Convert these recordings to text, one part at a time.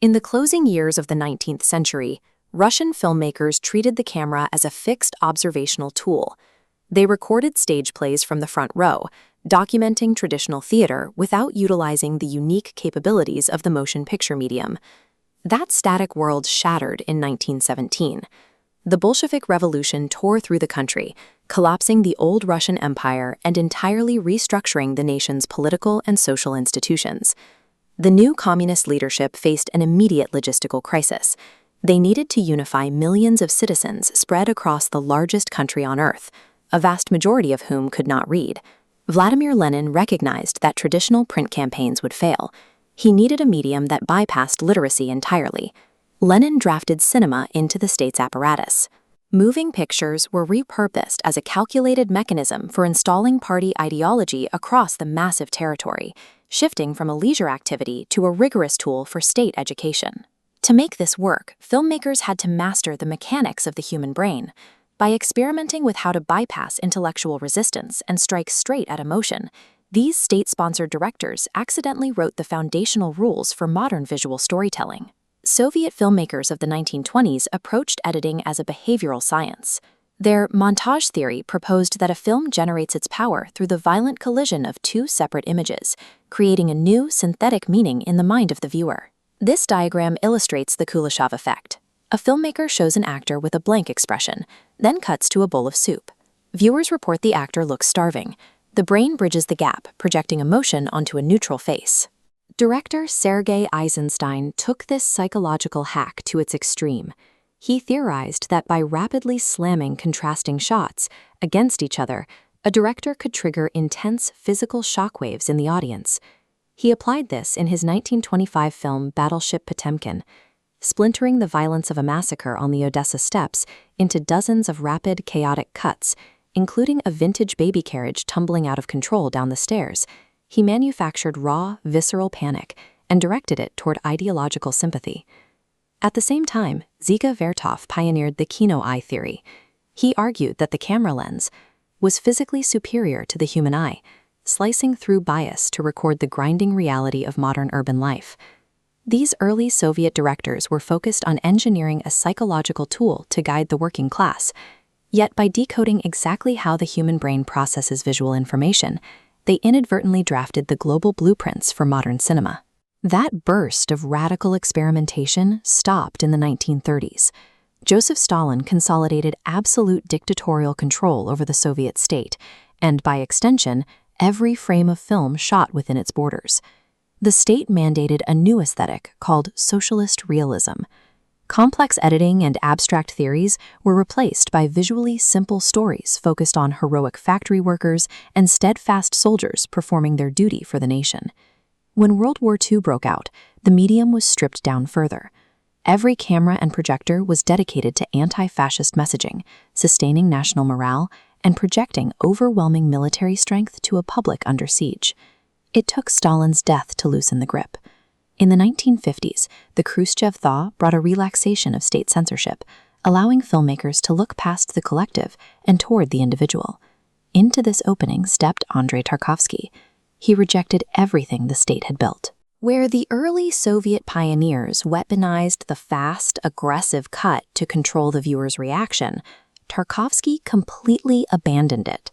In the closing years of the 19th century, Russian filmmakers treated the camera as a fixed observational tool. They recorded stage plays from the front row, documenting traditional theater without utilizing the unique capabilities of the motion picture medium. That static world shattered in 1917. The Bolshevik Revolution tore through the country, collapsing the old Russian Empire and entirely restructuring the nation's political and social institutions. The new communist leadership faced an immediate logistical crisis. They needed to unify millions of citizens spread across the largest country on Earth, a vast majority of whom could not read. Vladimir Lenin recognized that traditional print campaigns would fail. He needed a medium that bypassed literacy entirely. Lenin drafted cinema into the state's apparatus. Moving pictures were repurposed as a calculated mechanism for installing party ideology across the massive territory, shifting from a leisure activity to a rigorous tool for state education. To make this work, filmmakers had to master the mechanics of the human brain. By experimenting with how to bypass intellectual resistance and strike straight at emotion, these state-sponsored directors accidentally wrote the foundational rules for modern visual storytelling. Soviet filmmakers of the 1920s approached editing as a behavioral science. Their montage theory proposed that a film generates its power through the violent collision of two separate images, creating a new synthetic meaning in the mind of the viewer. This diagram illustrates the Kuleshov effect. A filmmaker shows an actor with a blank expression, then cuts to a bowl of soup. Viewers report the actor looks starving. The brain bridges the gap, projecting emotion onto a neutral face. Director Sergei Eisenstein took this psychological hack to its extreme. He theorized that by rapidly slamming contrasting shots against each other, a director could trigger intense physical shockwaves in the audience. He applied this in his 1925 film Battleship Potemkin, splintering the violence of a massacre on the Odessa steppes into dozens of rapid, chaotic cuts, including a vintage baby carriage tumbling out of control down the stairs. He manufactured raw, visceral panic and directed it toward ideological sympathy. At the same time, Dziga Vertov pioneered the kino eye theory. He argued that the camera lens was physically superior to the human eye, slicing through bias to record the grinding reality of modern urban life. These early Soviet directors were focused on engineering a psychological tool to guide the working class. Yet by decoding exactly how the human brain processes visual information, they inadvertently drafted the global blueprints for modern cinema. That burst of radical experimentation stopped in the 1930s. Joseph Stalin consolidated absolute dictatorial control over the Soviet state, and by extension, every frame of film shot within its borders. The state mandated a new aesthetic called socialist realism. Complex editing and abstract theories were replaced by visually simple stories focused on heroic factory workers and steadfast soldiers performing their duty for the nation. When World War II broke out, the medium was stripped down further. Every camera and projector was dedicated to anti-fascist messaging, sustaining national morale, and projecting overwhelming military strength to a public under siege. It took Stalin's death to loosen the grip. In the 1950s, the Khrushchev thaw brought a relaxation of state censorship, allowing filmmakers to look past the collective and toward the individual. Into this opening stepped Andrei Tarkovsky. He rejected everything the state had built. Where the early Soviet pioneers weaponized the fast, aggressive cut to control the viewer's reaction, Tarkovsky completely abandoned it.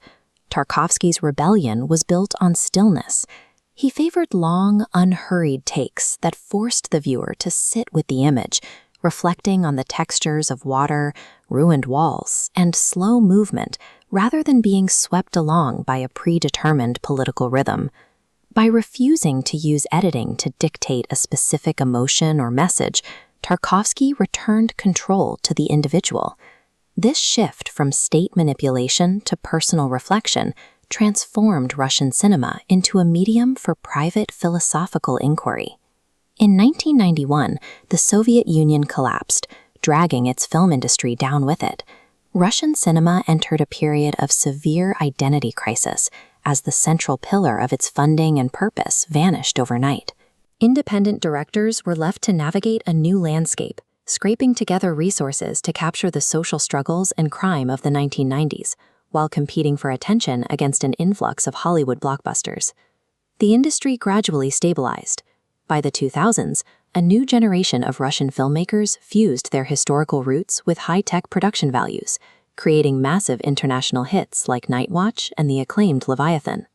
Tarkovsky's rebellion was built on stillness. He favored long, unhurried takes that forced the viewer to sit with the image, reflecting on the textures of water, ruined walls, and slow movement, rather than being swept along by a predetermined political rhythm. By refusing to use editing to dictate a specific emotion or message, Tarkovsky returned control to the individual. This shift from state manipulation to personal reflection transformed Russian cinema into a medium for private philosophical inquiry. In 1991, the Soviet Union collapsed, dragging its film industry down with it. Russian cinema entered a period of severe identity crisis as the central pillar of its funding and purpose vanished overnight. Independent directors were left to navigate a new landscape, scraping together resources to capture the social struggles and crime of the 1990s, while competing for attention against an influx of Hollywood blockbusters. The industry gradually stabilized. By the 2000s, a new generation of Russian filmmakers fused their historical roots with high-tech production values, creating massive international hits like Night Watch and the acclaimed Leviathan.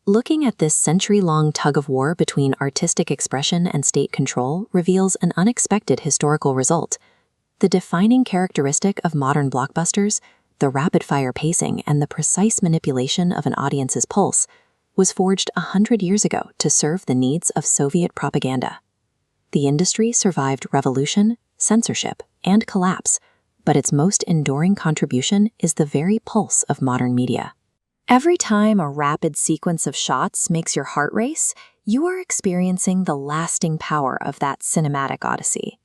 Looking at this century-long tug-of-war between artistic expression and state control reveals an unexpected historical result. The defining characteristic of modern blockbusters, the rapid-fire pacing and the precise manipulation of an audience's pulse, was forged 100 years ago to serve the needs of Soviet propaganda. The industry survived revolution, censorship, and collapse, but its most enduring contribution is the very pulse of modern media. Every time a rapid sequence of shots makes your heart race, you are experiencing the lasting power of that cinematic odyssey.